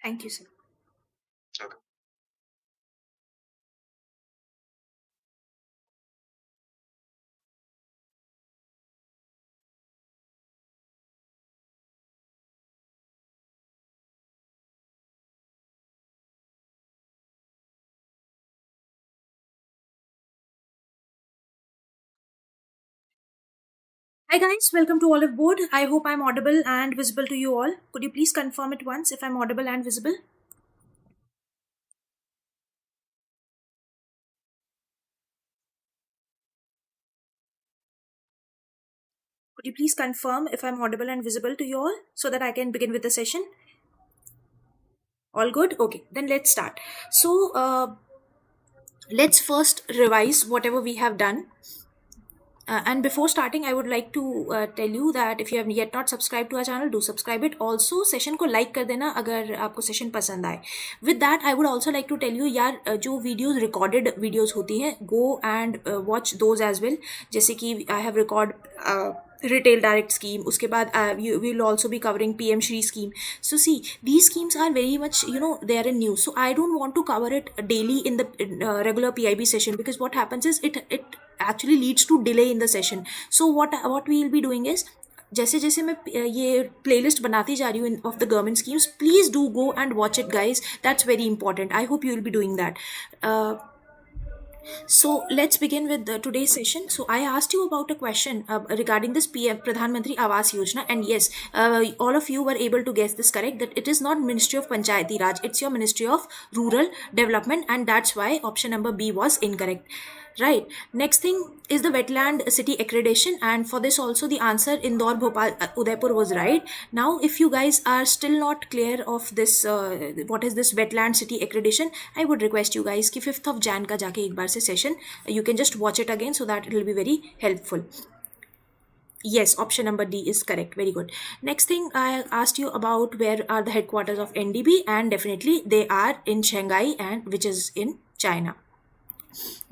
Thank you, sir. Okay. Hi guys, welcome to Oliveboard. I hope I'm audible and visible to you all. Could you please confirm it once if I'm audible and visible? Could you please confirm if I'm audible and visible to you all so that I can begin with the session? All good? Okay, then let's start. So, let's first revise whatever we have done. And before starting, I would like to tell you that if you have yet not subscribed to our channel, do subscribe it. Also, session को like कर देना अगर आपको session पसंद आए. With that, I would also like to tell you यार जो videos recorded videos होती हैं, go and watch those as well. जैसे कि I have retail direct scheme. उसके बाद we will also be covering PM Shri scheme. So see, these schemes are very much they are in news. So I don't want to cover it daily in the regular PIB session, because what happens is it actually leads to delay in the session. So what we will be doing is, जैसे जैसे मैं ये playlist बनाती जा रही हूँ of the government schemes, please do go and watch it guys. That's very important. I hope you will be doing that. So let's begin with today's session. So I asked you about a question regarding this PM Pradhan Mantri Awas Yojana, and yes, all of you were able to guess this correct, that it is not Ministry of Panchayati Raj, it's your Ministry of Rural Development, and that's why option number B was incorrect. Right. Next thing is the wetland city accreditation, and for this also the answer Indore, Bhopal, Udaipur was right. Now, if you guys are still not clear of this, what is this wetland city accreditation, I would request you guys कि 5th of Jan का जाके एक बार से session you can just watch it again, so that it will be very helpful. Yes, option number D is correct. Very good. Next thing, I asked you about where are the headquarters of NDB, and definitely they are in Shanghai, and which is in China.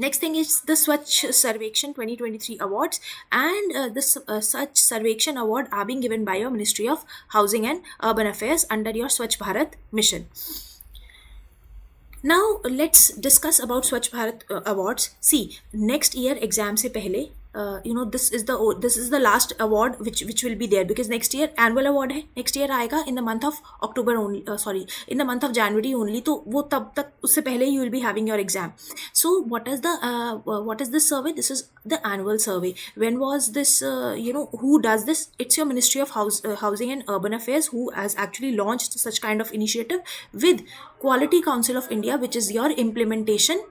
Next thing is the Swachh Survekshan 2023 awards, and this Swachh Survekshan award are being given by your Ministry of Housing and Urban Affairs under your Swachh Bharat mission. Now let's discuss about Swachh Bharat awards. See, next year exam se pehle, this is the last award which will be there, because next year annual award hai. Next year आएगा in the month of October only. In the month of January only. तो वो तब तक उससे पहले you will be having your exam. So what is this survey? This is the annual survey. When was this? Who does this? It's your Ministry of Housing and Urban Affairs who has actually launched such kind of initiative with Quality Council of India, which is your implementation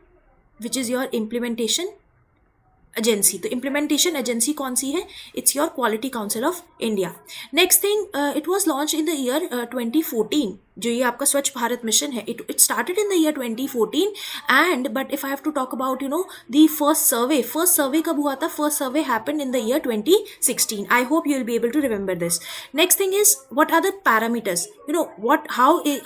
agency. तो implementation agency कौन सी है? It's your quality council of India. Next thing, it was launch in the year 2014. जो ये आपका Swachh Bharat mission है, it started in the year 2014. And but if I have to talk about the first survey कब हुआ था? First survey happened in the year 2016. I hope you will be able to remember this. Next thing is, what are the parameters?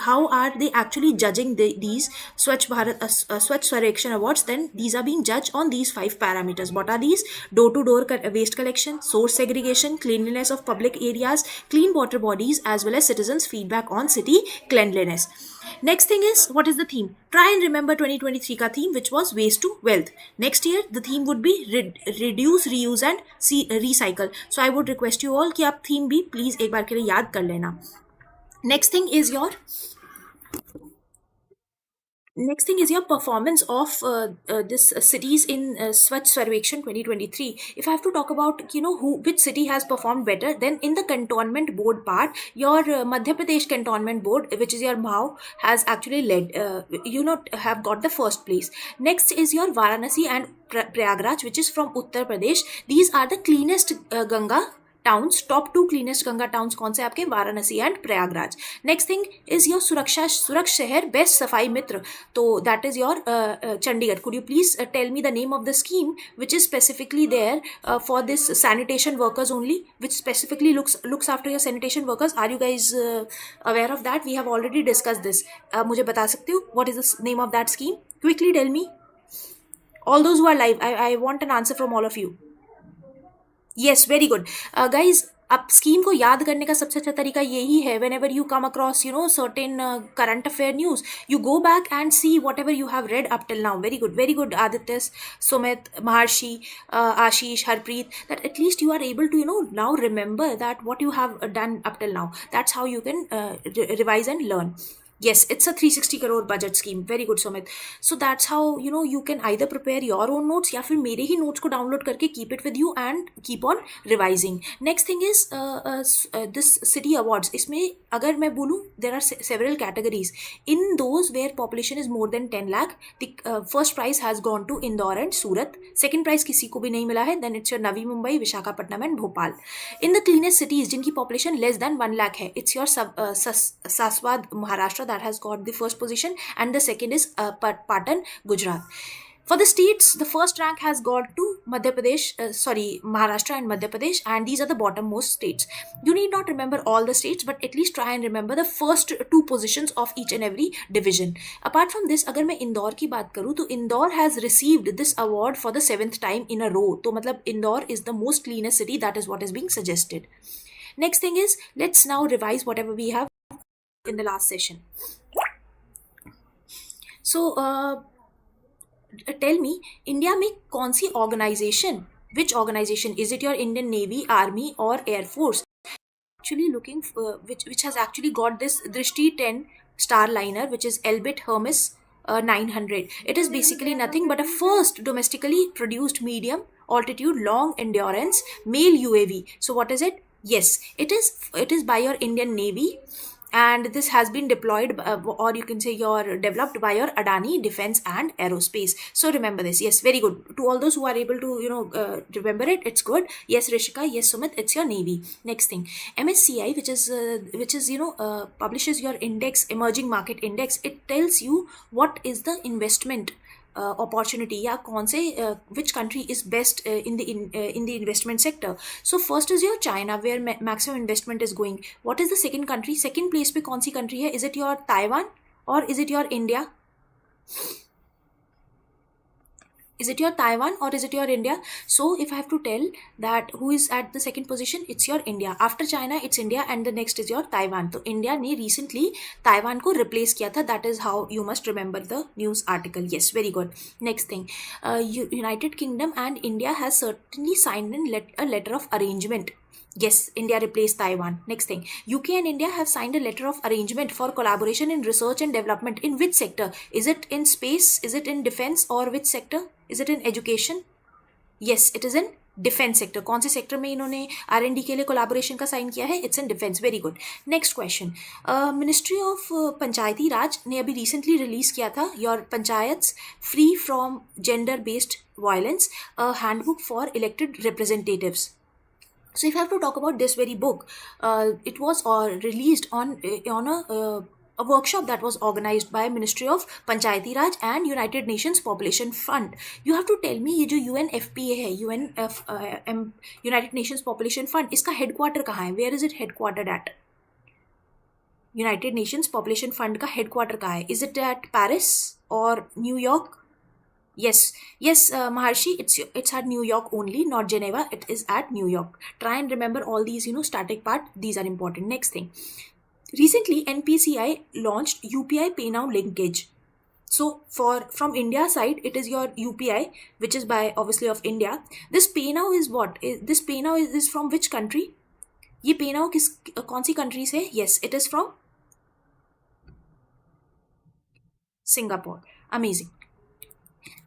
How are they actually judging these Swachh Bharat Swachh Survekshan awards? Then these are being judged on these 5 parameters. What are these? Door-to-door waste collection, source segregation, cleanliness of public areas, clean water bodies, as well as citizens' feedback on city cleanliness. Next thing is, what is the theme? Try and remember 2023 ka theme, which was waste to wealth. Next year the theme would be reduce, reuse and recycle. So I would request you all कि आप theme भी please एक बार के लिए याद कर लेना. Next thing is your performance of this cities in Swachh Survekshan 2023. If I have to talk about which city has performed better, then in the cantonment board part, your Madhya Pradesh cantonment board, which is your Bhau, has actually led, have got the first place. Next is your Varanasi and Prayagraj, which is from Uttar Pradesh. These are the cleanest Ganga towns. Top 2 cleanest Ganga towns कौन से आपके? Varanasi and Prayagraj. Next thing is your Suraksha Shahar best Safai Mitra. तो that is your Chandigarh. Could you please tell me the name of the scheme which is specifically there for this sanitation workers only, which specifically looks after your sanitation workers? Are you guys aware of that? We have already discussed this. मुझे बता सकते हो what is the name of that scheme? Quickly tell me. All those who are live, I want an answer from all of you. Yes, very good. Guys, अब scheme को याद करने का सबसे अच्छा तरीका यही है, when ever you come across certain current affair news, you go back and see what ever you have read up till now. Very good Aditya, Sumit, Maharshi, Ashish, Harpreet, that at least you are able to now remember that what you have done up till now. That's how you can revise and learn. Yes, it's a 360 crore budget scheme. Very good, Sumit. So that's how you can either prepare your own notes या फिर मेरे ही notes को download करके keep it with you and keep on revising. Next thing is this city awards. इसमें अगर मैं बोलूँ, there are several categories. In those where population is more than 10 lakh, the first prize has gone to Indore and Surat. Second prize किसी को भी नहीं मिला है. Then it's your Navi Mumbai, Visakhapatnam and Bhopal. In the cleanest cities जिनकी population less than 1 lakh है, it's your Saswad, Maharashtra, that has got the first position, and the second is Patan, Gujarat. For the states, the first rank has got to Maharashtra and Madhya Pradesh, and these are the bottommost states. You need not remember all the states, but at least try and remember the first two positions of each and every division. Apart from this, अगर मैं इंदौर की बात करूँ तो Indore has received this award for the 7th time in a row. तो मतलब Indore is the most cleanest city. That is what is being suggested. Next thing is, let's now revise whatever we have in the last session. So tell me, India में कौन सी organization, which organization, is it your Indian Navy, Army or Air Force, actually looking for, which has actually got this Drishti 10 star liner, which is Elbit Hermes 900. It is basically nothing but a first domestically produced medium altitude long endurance male UAV. So what is it? Yes, it is by your Indian Navy, and this has been deployed or you can say you're developed by your Adani Defense and Aerospace. So remember this. Yes, very good. To all those who are able to remember it, it's good. Yes, Rishika, yes, Sumit, it's your Navy. Next thing, MSCI, which is publishes your index, emerging market index. It tells you what is the investment opportunity, या कौन से which country is best in the investment sector. So first is your China, where maximum investment is going. What is the second country? Second place पे कौन सी country है? Is it your Taiwan or is it your India? Is it your Taiwan or is it your India? So if I have to tell that who is at the second position, it's your India. After China, it's India, and the next is your Taiwan. So India ने recently Taiwan को replace किया था. That is how you must remember the news article. Yes, very good. Next thing, United Kingdom and India has certainly signed a letter of arrangement. Yes, India replaced Taiwan. Next thing, UK and India have signed a letter of arrangement for collaboration in research and development. In which sector? Is it in space? Is it in defense? Or which sector? Is it in education? Yes, it is in defence sector. कौन से sector में इन्होंने R&D के लिए collaboration का sign किया है? It's in defence. Very good. Next question, ministry of Panchayati Raj ने अभी रिसेंटली रिलीज किया था your panchayat free from gender based violence, handbook for elected representatives. So if I have to talk about this very book, it was released on a workshop that was organized by Ministry of Panchayati Raj and United Nations Population Fund. You have to tell me, ये जो UNFPA है, United Nations Population Fund, इसका headquarter कहाँ है? Where is it headquartered at? United Nations Population Fund का headquarter कहाँ है? Is it at Paris or New York? Yes, Maharshi, it's at New York only, not Geneva. It is at New York. Try and remember all these, static part. These are important. Next thing, recently NPCI launched UPI Pay Now linkage. So from India side, it is your UPI, which is by obviously of India. This Pay Now is what? This Pay Now is from which country? ये Pay Now कौन सी country से? Yes, it is from Singapore. Amazing.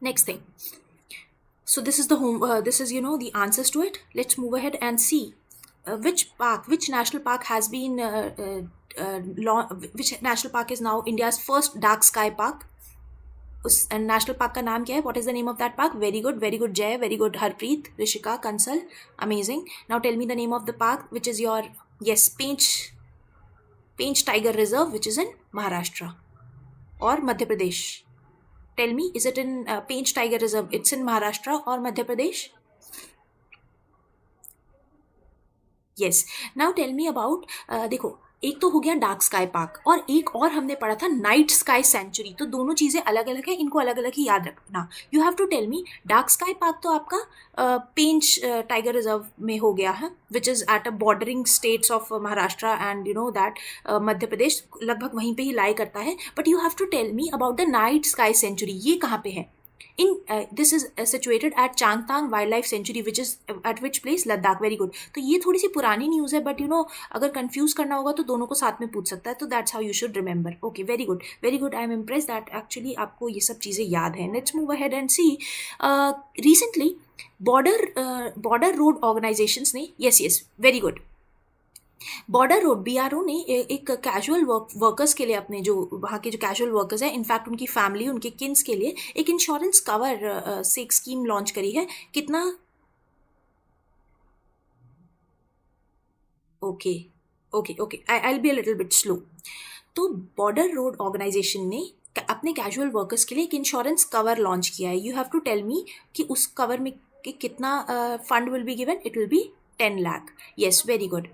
Next thing, so this is the this is the answers to it. Let's move ahead and see which national park has been which national park is now India's first dark sky park. उस national park का नाम क्या है? What is the name of that park? Very good Jay, very good Harpreet, Rishika, Kansal. Amazing. Now tell me the name of the park, which is your Pench Tiger Reserve, which is in Maharashtra or Madhya Pradesh. Tell me, is it in Pench Tiger Reserve? It's in Maharashtra or Madhya Pradesh? Yes. Now tell me about, देखो, एक तो हो गया dark sky park, और एक और हमने पढ़ा था नाइट स्काई सेंचुरी। तो दोनों चीज़ें अलग अलग है, इनको अलग अलग ही याद रखना। You have to tell me, dark sky park तो आपका पेंच टाइगर रिजर्व में हो गया है, which is at a bordering states of Maharashtra and you know that Madhya Pradesh लगभग वहीं पे ही लाई करता है। But you have to tell me about the night sky century, ये कहाँ पे है? In this is situated at Changtang Wildlife Sanctuary, which is at which place? Ladakh. Very good. तो ये थोड़ी सी पुरानी न्यूज़ है, बट यू नो अगर कंफ्यूज करना होगा तो दोनों को साथ में पूछ सकता है, तो that's how you should remember. Okay, very good, very good. I am impress that actually आपको ये सब चीज़ें याद हैं। Let's move ahead and see, recently border road organisations ने, yes yes, very good, border road BRO ने एक casual workers के लिए, अपने जो वहाँ के जो कैजुअल वर्कर्स हैं, इनफैक्ट उनकी फैमिली, उनके किन्स के लिए एक इंश्योरेंस कवर से एक स्कीम लॉन्च करी है। कितना? Okay okay okay, I will be a little bit slow. तो बॉर्डर रोड ऑर्गेनाइजेशन ने अपने कैजुअल वर्कर्स के लिए एक इंश्योरेंस कवर लॉन्च किया है। You have to tell me कि उस कवर में कितना fund will be given? It will be 10 lakh. Yes, very good.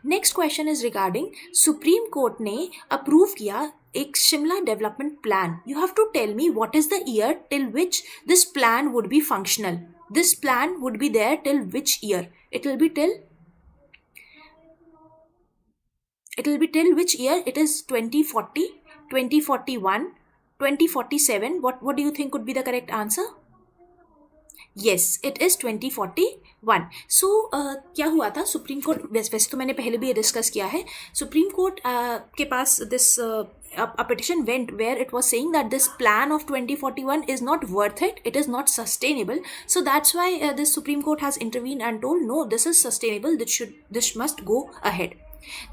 Next question is regarding, Supreme Court ने अप्रूव किया एक Shimla development plan. You have to tell me what is the year till which this plan would be functional. This plan would be there till which year? It will be till, it will be till which year? It is 2040, 2041, 2047. What do you think would be the correct answer? Yes, it is 2041. So क्या हुआ था, supreme court, वैसे तो मैंने पहले भी ये discuss किया है, सुप्रीम कोर्ट के पास this a petition went where it was saying that this plan of 2041 is not worth it, it is not sustainable. So that's why the Supreme Court has intervened and told no, this is sustainable, this must go ahead.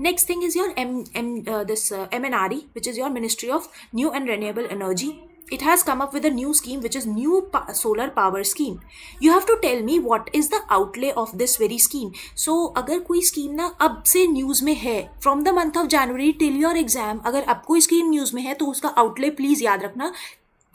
Next thing is your MNRE, which is your Ministry of New and Renewable Energy. It has come up with a new scheme, which is new solar power scheme. You have to tell me what is the outlay of this very scheme. So अगर कोई scheme ना अब से news में है, from the month of January till your exam, अगर अब कोई scheme न्यूज़ में है तो उसका outlay please याद रखना.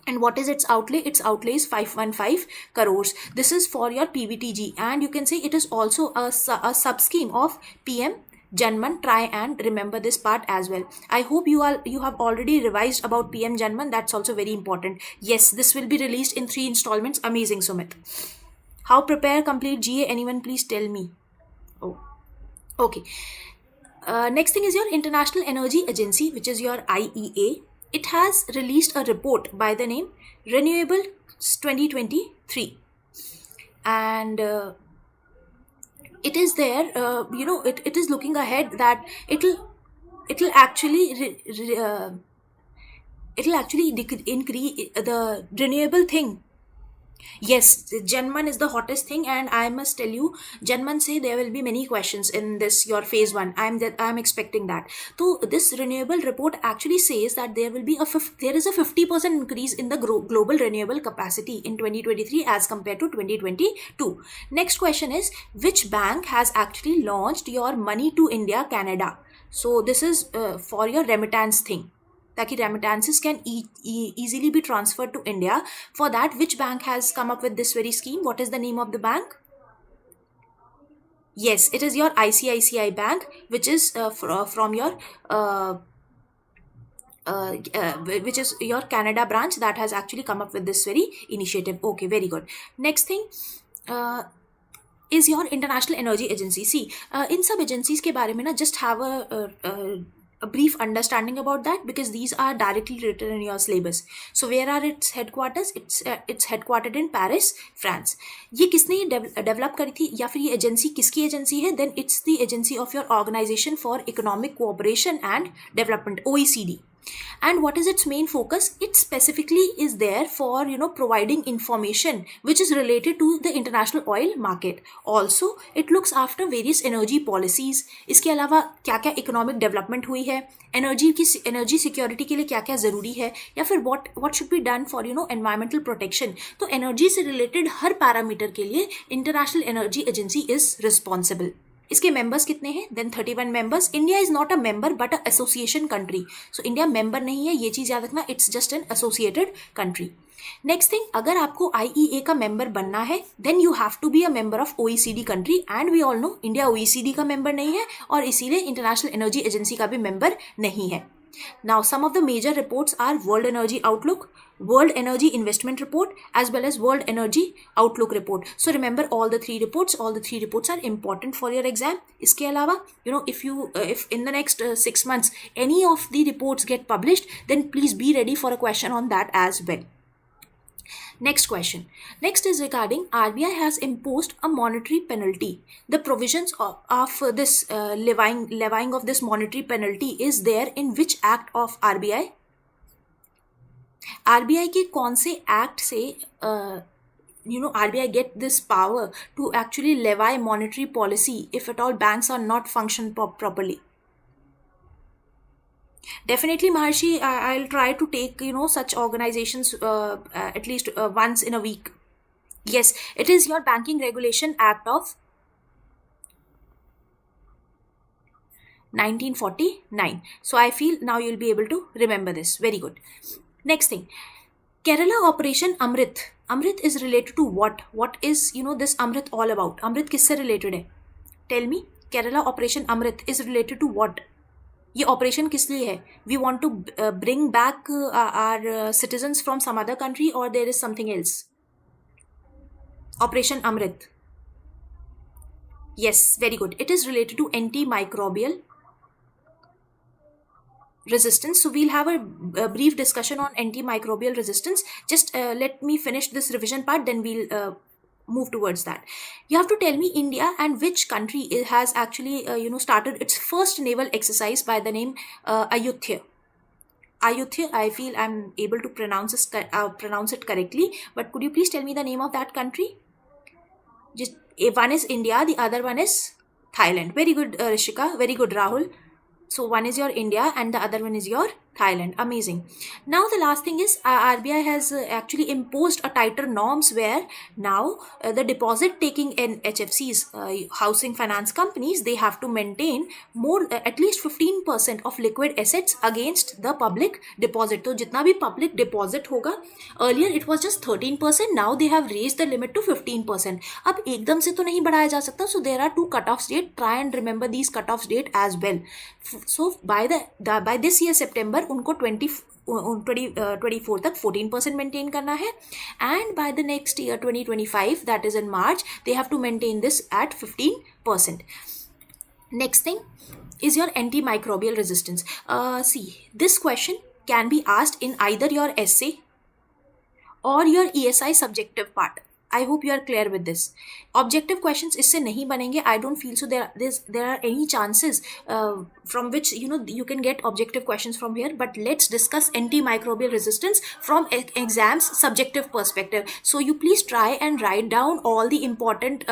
And what is its outlay? Its outlay is 515 crores. This is for your PVTG, and you can say it is also a sub scheme of PM Janman. Try and remember this part as well. I hope you have already revised about PM Janman. That's also very important. Yes, this will be released in 3 installments. Amazing, Sumit. How prepare complete GA? Anyone please tell me? Oh, okay. Next thing is your International Energy Agency, which is your IEA. It has released a report by the name Renewable 2023, and it is there, it is looking ahead that it'll actually increase the renewable thing. Yes, Janman is the hottest thing, and I must tell you, Janman say there will be many questions in this your phase 1. I'm expecting that. So this renewable report actually says that there will be there is a 50% increase in the global renewable capacity in 2023 as compared to 2022. Next question is, which bank has actually launched your Money to India Canada? So this is for your remittance thing, ताकि remittances can easily be transferred to India. For that, which bank has come up with this very scheme? What is the name of the bank? Yes, it is your ICICI Bank, which is from your which is your Canada branch that has actually come up with this very initiative. Okay, very good. Next thing is your International Energy Agency. See, in sub agencies के बारे में ना, just have a brief understanding about that, because these are directly written in your syllabus. So where are its headquarters? It's headquartered in Paris, France. ये किसने develop करी थी, या फिर ये एजेंसी किसकी एजेंसी है? Then it's the agency of your Organization for Economic Cooperation and Development, OECD. And what is its main focus? It specifically is there for providing information which is related to the international oil market. Also it looks after various energy policies. इसके अलावा क्या क्या economic development हुई है, energy security के लिए क्या क्या ज़रूरी है, या फिर what should be done for environmental protection. तो एनर्जी से रिलेटेड हर पैरामीटर के लिए International Energy Agency is responsible. इसके मेंबर्स कितने हैं? Then 31 members. India is not a member but a association country. So India member नहीं है, ये चीज़ याद रखना. It's just an associated country. Next thing, अगर आपको IEA का मेंबर बनना है then you have to be a member of OECD country, and we all know India OECD का मेंबर नहीं है और इसीलिए इंटरनेशनल एनर्जी एजेंसी का भी मेंबर नहीं है. Now, some of the major reports are World Energy Outlook, World Energy Investment Report, as well as World Energy Outlook Report. So remember all the three reports. All the three reports are important for your exam. इसके अलावा, if in the next 6 months any of the reports get published, then please be ready for a question on that as well. Next question. Next is regarding RBI has imposed a monetary penalty. The provisions of this levying of this monetary penalty is there in which act of RBI? RBI के कौन से act से RBI get this power to actually levy monetary policy if at all banks are not function properly? Definitely, Maharshi, I'll try to take such organizations at least once in a week. Yes, it is your Banking Regulation Act of 1949. So I feel now you'll be able to remember this. Very good. Next thing, Kerala Operation Amrit. Amrit is related to what? What is this Amrit all about? Amrit किससे related है? Tell me. Kerala Operation Amrit is related to what? ये operation किस लिए है? We want to bring back our citizens from some other country और there is something else? Operation Amrit. Yes, very good. It is related to antimicrobial resistance. So we'll have a brief discussion on antimicrobial resistance. Just let me finish this revision part, then we'll move towards that. You have to tell me India and which country has actually started its first naval exercise by the name Ayutthaya. Ayutthaya, I feel I'm able to pronounce it correctly, but could you please tell me the name of that country? Just one is India, the other one is Thailand. Very good, Rishika. Very good, Rahul. So one is your India and the other one is your Thailand. Amazing. Now the last thing is RBI has actually imposed a tighter norms where now the deposit taking in HFCs, housing finance companies, they have to maintain more at least 15% of liquid assets against the public deposit. तो जितना भी public deposit होगा, earlier it was just 13%, now they have raised the limit to 15%. अब एकदम से तो नहीं बढ़ाया जा सकता, so there are two cutoff date. Try and remember these cutoff date as well. So by this year September उनको 24 तक 14% मेंटेन करना है, and by the next year 2025, that is in March, they have to maintain this at 15%. Next thing is your antimicrobial resistance. See, this question can be asked in either your essay or your ESI subjective part. I hope you are clear with this. Objective questions इससे नहीं बनेंगे. I don't feel so there are any chances from which you can get objective questions from here. But let's discuss antimicrobial resistance from exams subjective perspective. So you please try and write down all the important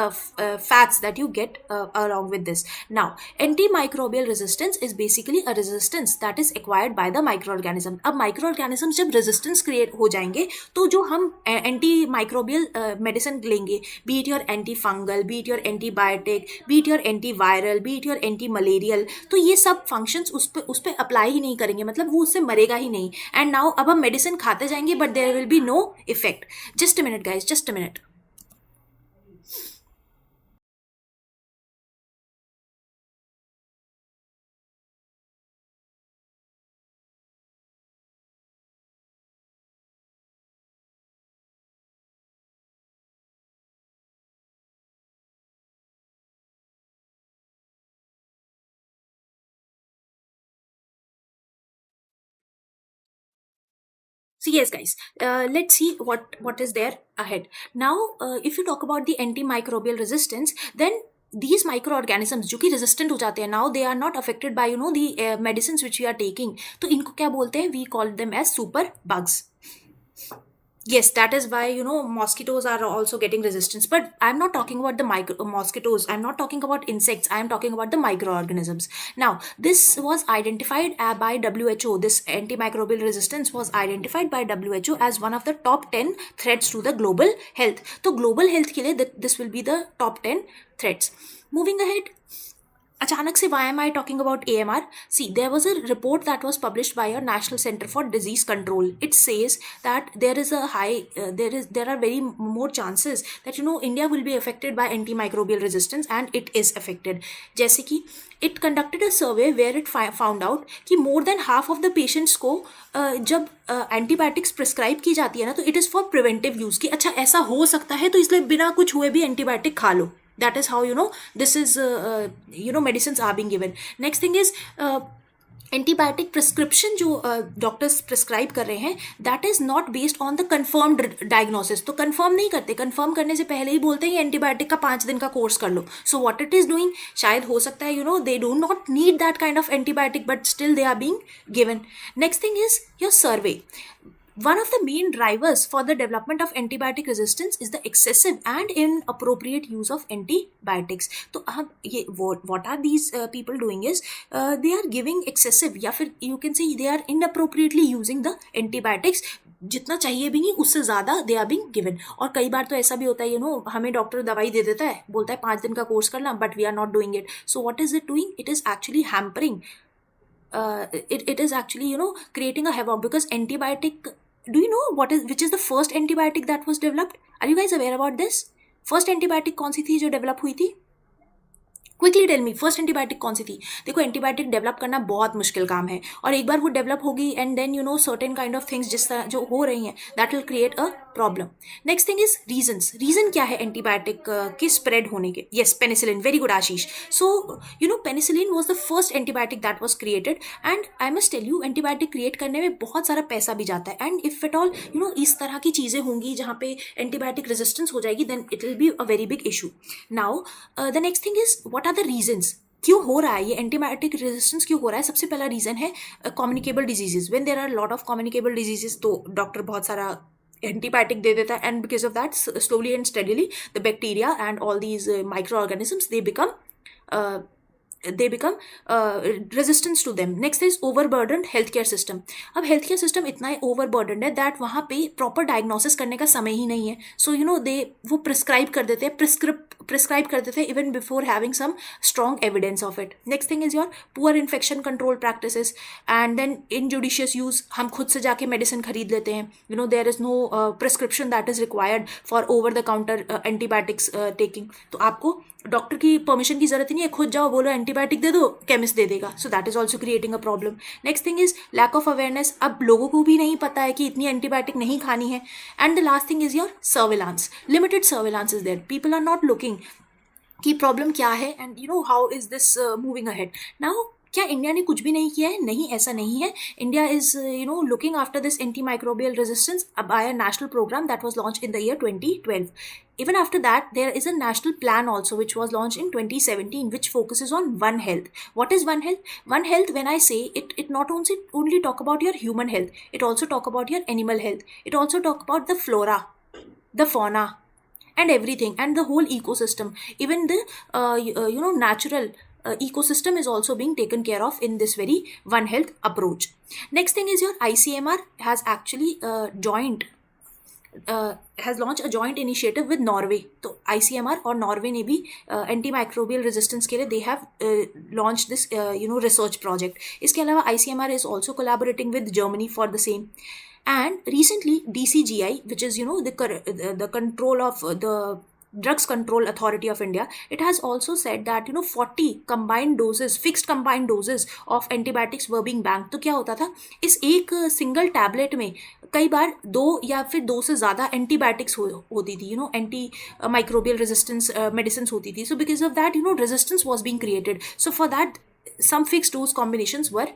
facts that you get along with this. Now, antimicrobial resistance is basically a resistance that is acquired by the microorganism. अब microorganisms जब resistance create हो जाएंगे तो जो हम antimicrobial medicine लेंगे, be it your antifungal, be it your antibiotic, be it your antiviral, be it your antimalarial, तो ये सब functions उस पे अप्लाई ही नहीं करेंगे, मतलब वो उससे मरेगा ही नहीं. एंड नाउ अब हम मेडिसिन खाते जाएंगे but there will be no effect. Just a minute guys, just a minute. So yes guys, let's see what is there ahead. Now if you talk about the antimicrobial resistance, then these microorganisms जो कि resistant हो जाते हैं, now they are not affected by the medicines which we are taking. तो इनको क्या बोलते हैं? We call them as super bugs. Yes, that is why mosquitoes are also getting resistance. But I'm not talking about the mosquitoes. I'm not talking about insects. I'm talking about the microorganisms. Now, this was identified by WHO. This antimicrobial resistance was identified by WHO as one of the top 10 threats to the global health. So global health के लिए this will be the top 10 threats. Moving ahead. अचानक से why am I talking about AMR? See, there was a report that was published by a National Center for Disease Control. It says that there is a there are very more chances that India will be affected by antimicrobial resistance, and it is affected. जैसे कि it conducted a survey where it found out कि more than half of the patients को जब antibiotics prescribe की जाती है ना, तो it is for preventive use, कि अच्छा ऐसा हो सकता है तो इसलिए बिना कुछ हुए भी एंटीबायोटिक खा लो. That is how this is medicines are being given. Next thing is antibiotic prescription जो डॉक्टर्स प्रिस्क्राइब कर रहे हैं, that is not based on the confirmed diagnosis. तो कंफर्म नहीं करते, कंफर्म करने से पहले ही बोलते हैं एंटीबायोटिक का 5 दिन का कोर्स कर लो. So what it is doing, शायद हो सकता है they do not need that kind of antibiotic, but still they are being given. Next thing is your survey. One of the main drivers for the development of antibiotic resistance is the excessive and inappropriate use of antibiotics. तो अब ये what are these people doing is they are giving excessive, या फिर you can say they are inappropriately using the antibiotics. जितना चाहिए भी नहीं उससे ज़्यादा दे आर बीइंग गिवन. और कई बार तो ऐसा भी होता है हमें डॉक्टर दवाई दे देता है, बोलता है 5 दिन का कोर्स करना, but we are not doing it. So what is it doing? It is actually hampering. It is actually creating a havoc, because antibiotic, do you know which is the first antibiotic that was developed? Are you guys aware about this? First antibiotic कौन सी थी जो develop हुई थी? Quickly tell me, first antibiotic कौन सी थी? देखो, एंटीबायोटिक डेवलप करना बहुत मुश्किल काम है, और एक बार वो डेवलप होगी and then certain kind of things जिस तरह जो हो रही हैं, that will create a problem. Next thing is reasons. Reason क्या है एंटीबायोटिक के स्प्रेड होने के? Yes, penicillin. Very good Ashish. So penicillin was the first antibiotic that was created, and I must tell you antibiotic create करने में बहुत सारा पैसा भी जाता है. एंड इफ एट ऑल इस तरह की चीज़ें होंगी जहाँ पे एंटीबायोटिक रेजिस्टेंस हो जाएगी, then it will be a very big issue. Now the next thing is what are the reasons. क्यों हो रहा है ये एंटीबायोटिक रेजिस्टेंस, क्यों हो रहा है? सबसे पहला रीजन है communicable diseases. When there are lot of communicable diseases, तो डॉक्टर बहुत सारा एंटीबायोटिक दे देता है, and because of that slowly and steadily the bacteria and all these micro organisms they become resistance to them. Next is overburdened healthcare system. अब healthcare system इतना overburdened है that वहाँ पे proper diagnosis करने का समय ही नहीं है. So वो prescribe कर देते हैं, prescribe कर देते हैं even before having some strong evidence of it. Next thing is your poor infection control practices, and then injudicious use. हम खुद से जाके medicine खरीद लेते हैं. There is no prescription that is required for over the counter antibiotics taking. तो आपको doctor की परमिशन की जरूरत ही नहीं है, खुद जाओ बोलो एंटीबायोटिक दे दो, केमिस्ट दे देगा. So that is also creating a problem. Next thing is lack of awareness. अब लोगों को भी नहीं पता है कि इतनी एंटीबायोटिक नहीं खानी है. And the last thing is your surveillance. Limited surveillance is there. People are not looking कि प्रॉब्लम क्या है, and how is this moving ahead. Now क्या इंडिया ने कुछ भी नहीं किया है? नहीं, ऐसा नहीं है. India is looking after this antimicrobial resistance by a national programme that was launched in the year 2012. Even after that, there is a national plan also which was launched in 2017, which focuses on One Health. What is One Health? One Health, when I say it, it not only talk about your human health, it also talk about your animal health. It also talk about the flora, the fauna, and everything, and the whole ecosystem. Even the natural ecosystem is also being taken care of in this very One Health approach. Next thing is your ICMR has actually has launched a joint initiative with Norway. तो ICMR और Norway ने भी antimicrobial resistance के लिए they have launched this research project. इसके अलावा ICMR is also collaborating with Germany for the same. And recently DCGI, which is the control of the Drugs Control Authority of India, it has also said that 40 combined doses, fixed combined doses of antibiotics were being banked. तो क्या होता था, इस एक single tablet में कई बार 2 या फिर 2 से ज़्यादा एंटीबायोटिक्स होती थी, एंटी माइक्रोबियल रेजिस्टेंस मेडिसिन होती थी. So because of that resistance was being created. So for that some fixed dose combinations were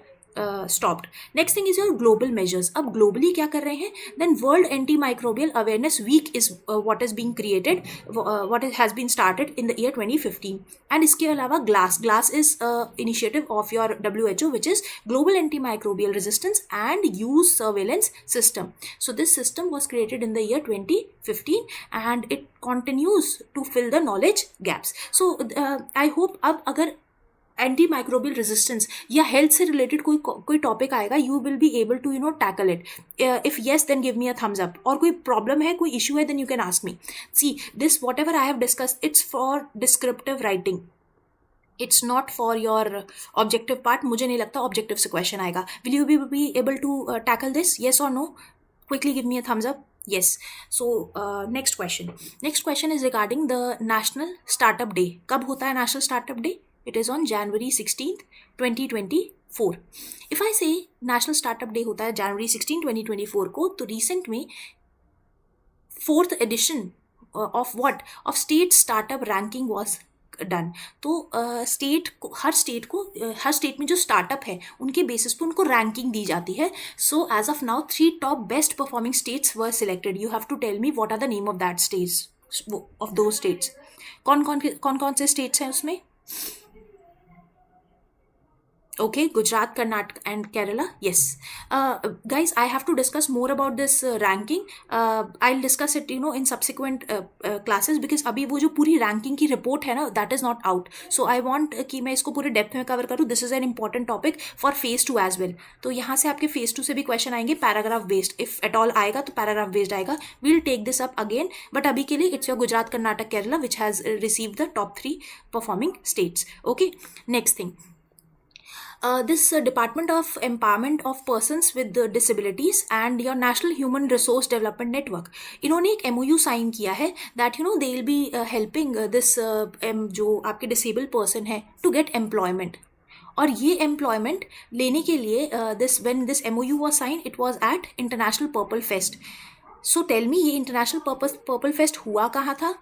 stopped. Next thing is your global measures. अब globally क्या कर रहे हैं? Then World Antimicrobial Awareness Week is what is being created, what has been started in the year 2015. And इसके अलावा GLASS is initiative of your WHO, which is Global Antimicrobial Resistance and Use Surveillance System. So this system was created in the year 2015 and it continues to fill the knowledge gaps. So I hope अब अगर anti microbial resistance या health से related कोई topic आएगा, you will be able to tackle it. If yes, then give me a thumbs up. और कोई problem है, कोई इशू है, then you can ask me. See this, whatever I have discussed, it's for descriptive writing. It's not for your objective part. मुझे नहीं लगता objective से question आएगा. Will you be able to tackle this? Yes और no? Quickly give me a thumbs up. Yes. So next question. Next question is regarding the National Startup Day. कब होता है National Startup Day? It is on January 16th, 2024. If I say National Startup Day होता है January 16, 2024 को, तो recent में 4th edition of what? Of state startup ranking was done. तो state को हर स्टेट में जो स्टार्टअप है उनके बेसिस पे उनको रैंकिंग दी जाती है. So as of now 3 top best performing states were selected. You have to tell me what are the name of that states, of दो स्टेट्स. कौन कौन से स्टेट्स हैं उसमें? Okay, Gujarat, Karnataka, and Kerala. Yes. Guys, I have to discuss more about this ranking. I'll discuss it, in subsequent classes, because अभी वो जो पूरी ranking की report है ना, that is not out. So I want कि मैं इसको पूरे depth में cover करूँ. This is an important topic for phase 2 as well. तो यहाँ से आपके phase 2 से भी question आएंगे paragraph based. If at all आएगा तो paragraph based आएगा. We'll take this up again. But अभी के लिए it's your Gujarat, Karnataka, Kerala which has received the top 3 performing states. Okay. Next thing. This Department of Empowerment of Persons with Disabilities and your National Human Resource Development Network, इन्होंने एक MOU sign किया है that they will be helping this जो आपके disabled person है to get employment. और ये employment लेने के लिए when this MOU was signed, it was at International Purple Fest. So tell me, ये International Purple Fest हुआ कहाँ था?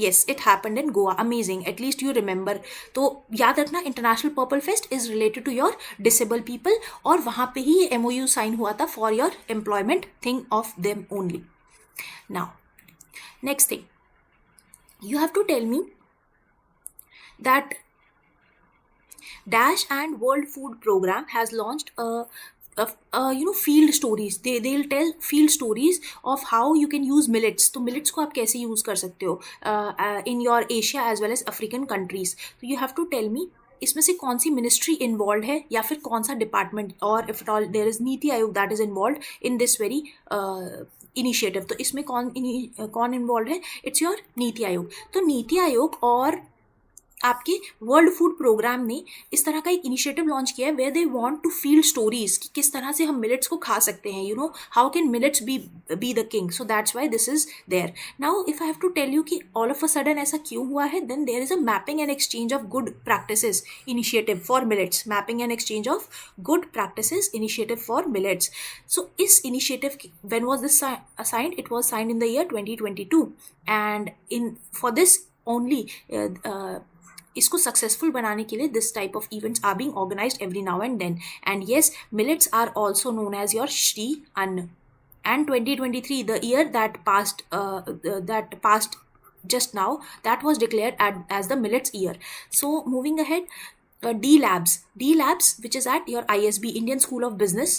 Yes, it happened in Goa. Amazing. At least you remember. तो याद रखना, International Purple Fest is related to your disabled people, और वहाँ पे ही ये MOU sign हुआ था for your employment thing of them only. Now, next thing. You have to tell me that Dash and World Food Program has launched field stories. They'll tell field stories of how you can use millets. तो millets को आप कैसे use कर सकते हो in your Asia as well as African countries. So you have to tell me इसमें से कौन सी मिनिस्ट्री इन्वॉल्व है या फिर कौन सा डिपार्टमेंट, और if at all there is NITI Aayog that is involve in this very initiative. तो इसमें कौन इन्वॉल्व है? It's your NITI Aayog. तो नीति आयोग और आपके वर्ल्ड फूड प्रोग्राम ने इस तरह का एक इनिशिएटिव लॉन्च किया है where they want to field stories कि किस तरह से हम मिलेट्स को खा सकते हैं. How can millets be the king. So that's why this is there. Now if I have to tell you कि ऑल ऑफ अ सडन ऐसा क्यों हुआ है, then there is a mapping and exchange of good practices initiative for millets. Mapping and exchange of good practices initiative for millets. So इस initiative when was this signed? It was signed in the year 2022 and in for this only इसको successful बनाने के लिए this type of events are being organised every now and then. And yes, millets are also known as your Shri Anna. And 2023, the year that passed just now, that was declared as the millets year. So moving ahead, D Labs, which is at your ISB, Indian School of Business,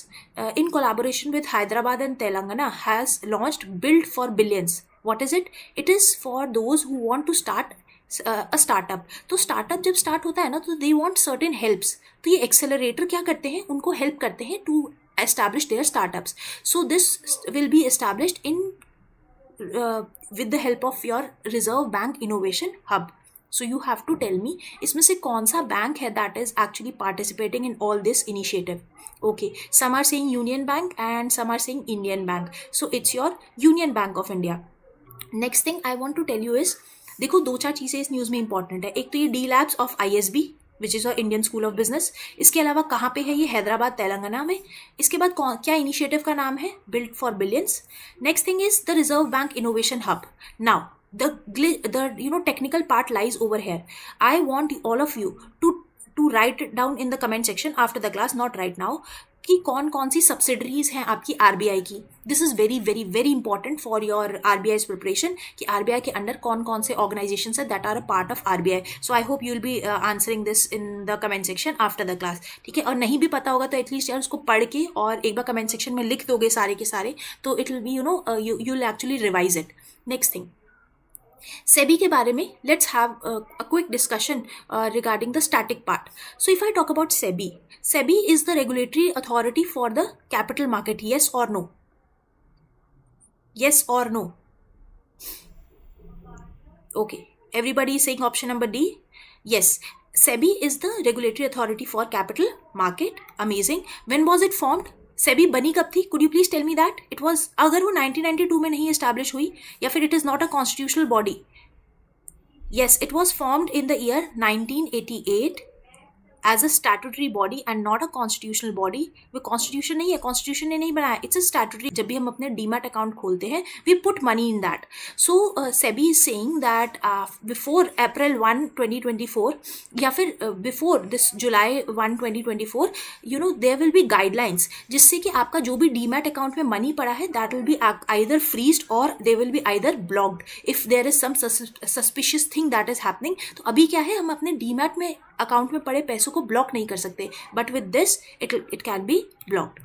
in collaboration with Hyderabad and Telangana, has launched Build for Billions. What is it? It is for those who want to start a startup. तो startup जब start होता है ना, तो they want certain helps. तो ये accelerator क्या करते हैं? उनको हेल्प करते हैं to establish their startups. So this will be established in with the help of your Reserve Bank Innovation Hub. So you have to tell me इसमें से कौन सा बैंक है that is actually participating in all this initiative. Okay, some are saying Union Bank and some are saying Indian Bank. So it's your Union Bank of India. Next thing I want to tell you is, देखो 2-4 चीज़ें इस news में important है. एक तो ये D labs of ISB which is Indian school of business. इसके अलावा कहाँ पे है ये? हैदराबाद, तेलंगाना में. इसके बाद क्या इनिशिएटिव का नाम है? Build for billions. Next thing is the reserve bank innovation hub. Now the technical part lies over here. I want all of you to write it down in the comment section after the class, not right now, कि कौन कौन सी subsidiaries हैं आपकी RBI की. This is very very very important for your RBI's preparation कि RBI के अंडर कौन कौन से ऑर्गेनाइजेशन है that are a part of RBI. So I hope you will be answering this in the comment section after the class. ठीक है, और नहीं भी पता होगा तो एटलीस्ट यार उसको पढ़ के और एक बार कमेंट सेक्शन में लिख दोगे सारे के सारे, तो it will B you will actually revise it. Next thing, SEBI के बारे में let's have a quick discussion regarding the static part. So if I talk about SEBI is the regulatory authority for the capital market. Yes or no? Yes or no? Okay, everybody is saying option number D. Yes, SEBI is the regulatory authority for capital market. Amazing. When was it formed? SEBI बनी कब थी? Could you please tell me that? It was, अगर वो 1992 में नहीं establish हुई, या फिर it is not a constitutional body. Yes, it was formed in the year 1988 as a statutory body and not a constitutional body. वो constitution नहीं है, constitution ने नहीं बनाया, it's a statutory. जब भी हम अपने डीमैट अकाउंट खोलते हैं, we put money in that. So SEBI is saying that before April 1 2024 या फिर before this July 1 2024, there will be guidelines जिससे कि आपका जो भी डीमैट अकाउंट में मनी पड़ा है, that will be either freezed or they will be either blocked if there is some suspicious thing that is happening. तो अभी क्या है, हम अपने डीमैट में अकाउंट में पड़े पैसों को ब्लॉक नहीं कर सकते, but with this it can be blocked.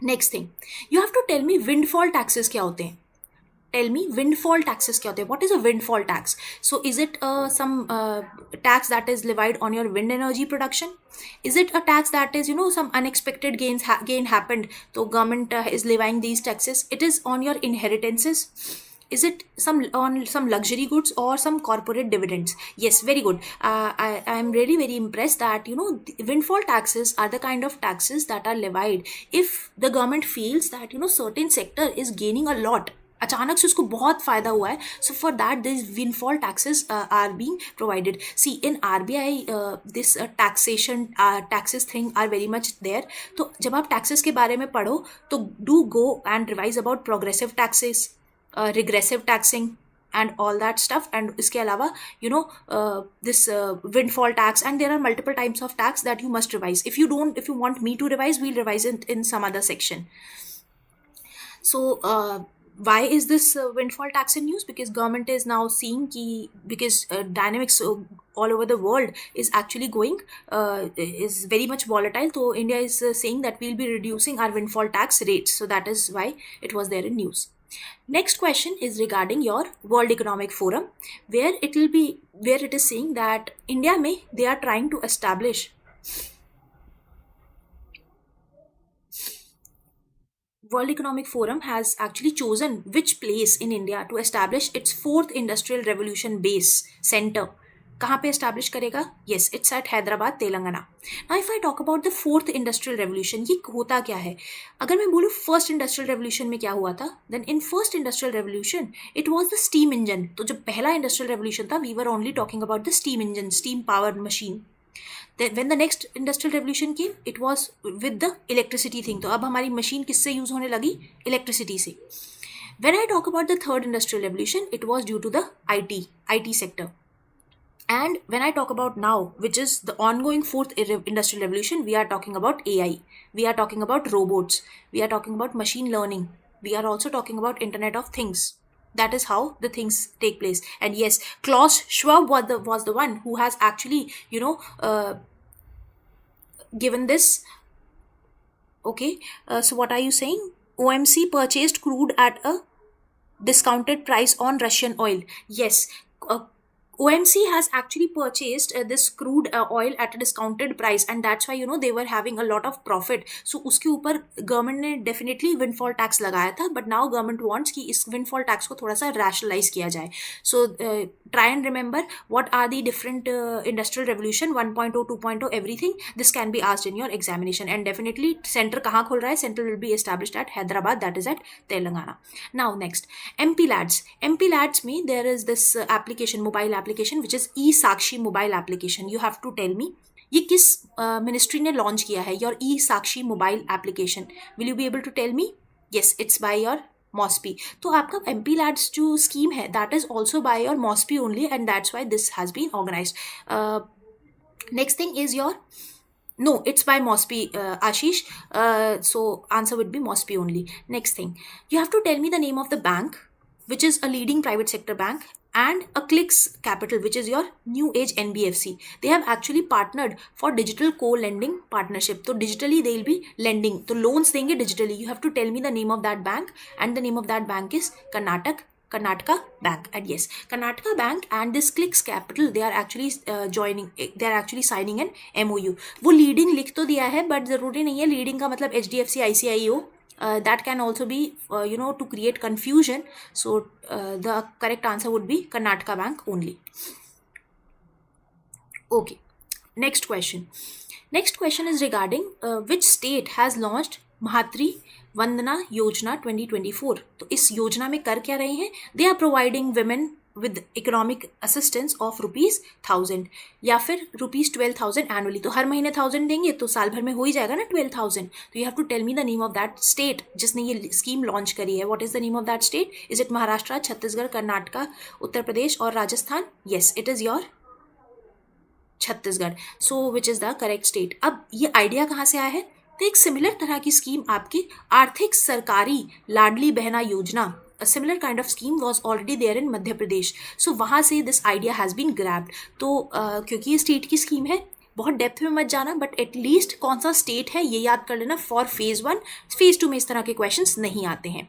Next thing, you have to tell me windfall taxes क्या होते हैं. Tell me windfall taxes क्या होते हैं. What is a windfall tax? So is it some tax that is levied on your wind energy production? Is it a tax that is some unexpected gain happened, so government is levying these taxes? It is on your inheritances. Is it on some luxury goods or some corporate dividends? Yes, very good. I am really very impressed that windfall taxes are the kind of taxes that are levied if the government feels that certain sector is gaining a lot. अचानक से उसको बहुत फायदा हुआ है, so for that these windfall taxes are being provided. See, in RBI this taxes thing are very much there. तो जब आप taxes के बारे में पढ़ो तो do go and revise about progressive taxes, regressive taxing and all that stuff. And इसके अलावा this windfall tax, and there are multiple types of tax that you must revise. If you want me to revise, we'll revise it in some other section. So why is this windfall tax in news? Because government is now seeing because dynamics all over the world is actually going is very much volatile. So India is saying that we'll be reducing our windfall tax rates. So that is why it was there in news. Next question is regarding your World Economic Forum, where it is saying that India they are trying to establish World Economic Forum has actually chosen which place in India to establish its fourth industrial revolution base center. कहाँ पे establish करेगा? Yes, it's at Hyderabad, Telangana. Now, if I talk about the fourth industrial revolution, ये होता क्या है? अगर मैं बोलूँ first industrial revolution में क्या हुआ था? Then in first industrial revolution, it was the steam engine. तो जब पहला industrial revolution था, we were only talking about the steam engine, steam powered machine. Then when the next industrial revolution came, it was with the electricity thing. तो अब हमारी machine किससे use होने लगी? Electricity से. When I talk about the third industrial revolution, it was due to the IT sector. And when I talk about now, which is the ongoing fourth industrial revolution, we are talking about AI. We are talking about robots. We are talking about machine learning. We are also talking about Internet of Things. That is how the things take place. And yes, Klaus Schwab was the one who has actually, given this. Okay, so what are you saying? OMC purchased crude at a discounted price on Russian oil. Yes, OMC has actually purchased this crude oil at a discounted price, and that's why they were having a lot of profit. So उसके ऊपर government ने definitely windfall tax लगाया था, but now government wants कि इस windfall tax को थोड़ा सा rationalize किया जाए. So try and remember what are the different industrial revolution 1.0, 2.0, everything. This can be asked in your examination, and definitely center कहाँ खुल रहा है? Center will be established at Hyderabad, that is at Telangana. Now next, MP Lads. MP Lads में there is this application, mobile application, which is e-Sakshi mobile application. You have to tell me ये किस ministry ने launch किया है, your e-Sakshi mobile application. Will you be able to tell me? Yes, it's by your MOSPI. तो आपका MP Lads जो scheme है, that is also by your MOSPI only, and that's why this has been organized. Next thing is your no, it's by MOSPI, Ashish. So answer would be MOSPI only. Next thing, you have to tell me the name of the bank, which is a leading private sector bank, and a Clicks Capital, which is your new age NBFC. They have actually partnered for digital co-lending partnership. So digitally they will be lending. So loans देंगे digitally. You have to tell me the name of that bank, and the name of that bank is Karnataka Bank. And yes, Karnataka Bank and this Clicks Capital, they are actually they are actually signing an MOU. वो leading लिख तो दिया है, but जरूरी नहीं है leading का मतलब HDFC ICICI हो. That can also be to create confusion. So the correct answer would be Karnataka Bank only. Okay, Next question. Next question is regarding which state has launched Mahottari Vandana Yojana 2024. तो इस योजना में कर क्या रहे हैं? They are providing women with economic assistance of ₹1,000 या फिर ₹12,000 annually. तो हर महीने 1,000 देंगे तो साल भर में हो ही जाएगा ना 12,000. तो you have to tell me the name of that state जिसने ये स्कीम लॉन्च करी है. What is the name of that state? Is it Maharashtra, Chhattisgarh, Karnataka, Uttar Pradesh और Rajasthan? Yes, it is your Chhattisgarh. So which is the correct state. अब ये idea कहाँ से आया है? तो एक सिमिलर तरह की स्कीम आपकी आर्थिक सरकारी Ladli Bahna Yojana, a similar kind of scheme was already there in Madhya Pradesh. So वहाँ से this idea has been grabbed. तो क्योंकि ये स्टेट की स्कीम है, बहुत डेप्थ में मत जाना, बट एटलीस्ट कौन सा स्टेट है ये याद कर लेना फॉर फेज़ 1. फेज़ 2 में इस तरह के क्वेश्चंस नहीं आते हैं.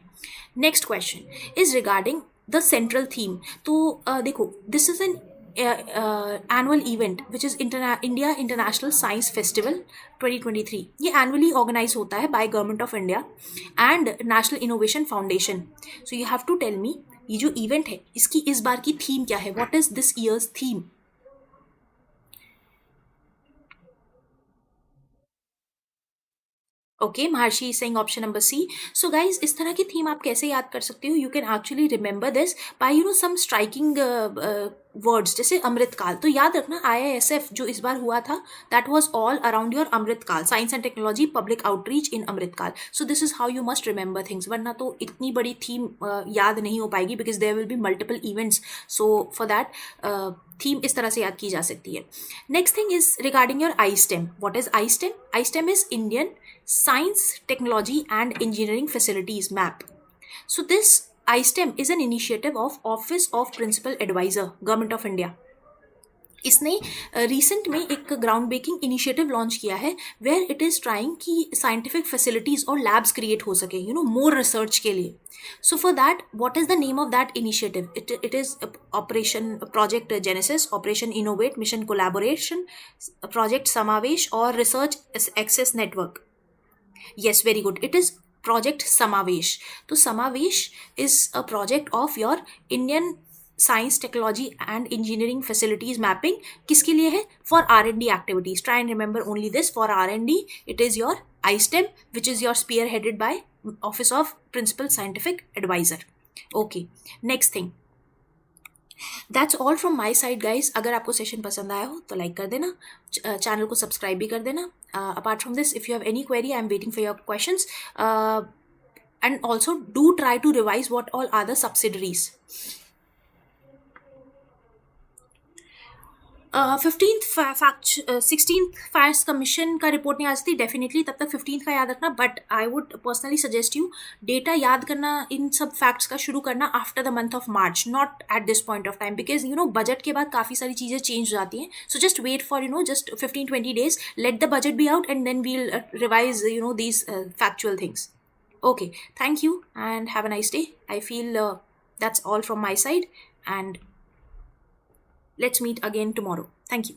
Next question is regarding the central theme. तो देखो, this is an annual event which is India International Science Festival 2023. ये annually organize होता है by Government of India and National Innovation Foundation. So you have to tell me ये जो event है इसकी इस बार की theme क्या है? What is this year's theme? Okay, Maharshi Singh option number C. So guys, इस तरह की थीम आप कैसे याद कर सकते हो? You can actually remember this by some striking words, जैसे अमृतकाल. तो याद रखना IISF जो इस बार हुआ था, that was all around your Amritkaal, science and technology public outreach in Amritkaal. So this is how you must remember things, वरना तो इतनी बड़ी थीम याद नहीं हो पाएगी because there will be multiple events. So for that theme इस तरह से याद की जा सकती है. Next thing is regarding your ISTEM. What is ISTEM? ISTEM is Indian Science, Technology and Engineering Facilities Map. So this ISTEM is an initiative of Office of Principal Advisor, Government of India. इसने recent में एक ground breaking initiative launch किया है where it is trying कि scientific facilities और labs create हो सके, more research के लिए. So for that, what is the name of that initiative? It is operation project Genesis, operation innovate, mission collaboration, project Samavesh और research access network. Yes, very good. It is Project Samavesh. तो Samavesh is a project of your Indian Science, Technology and Engineering Facilities Mapping. किसके लिए है? For R&D activities. Try and remember only this. For R&D, it is your ISTEM, which is your spearheaded by Office of Principal Scientific Advisor. Okay. Next thing. That's all from my side guys. अगर आपको session पसंद आया हो तो like कर देना, channel को subscribe भी कर देना. Apart from this, if you have any query, I am waiting for your questions. And also do try to revise what all are the subsidiaries. 16th facts commission का report नहीं आ सकती definitely, तब तक 15th का याद रखना. But I would personally suggest you data याद करना, इन सब फैक्ट्स का शुरू करना after the month of March, not at this point of time, because budget के बाद काफ़ी सारी चीज़ें चेंज हो जाती हैं. So just wait for just 15-20 days, let the budget be out and then we'll revise these factual things. Okay, thank you and have a nice day. I feel that's all from my side, and let's meet again tomorrow. Thank you.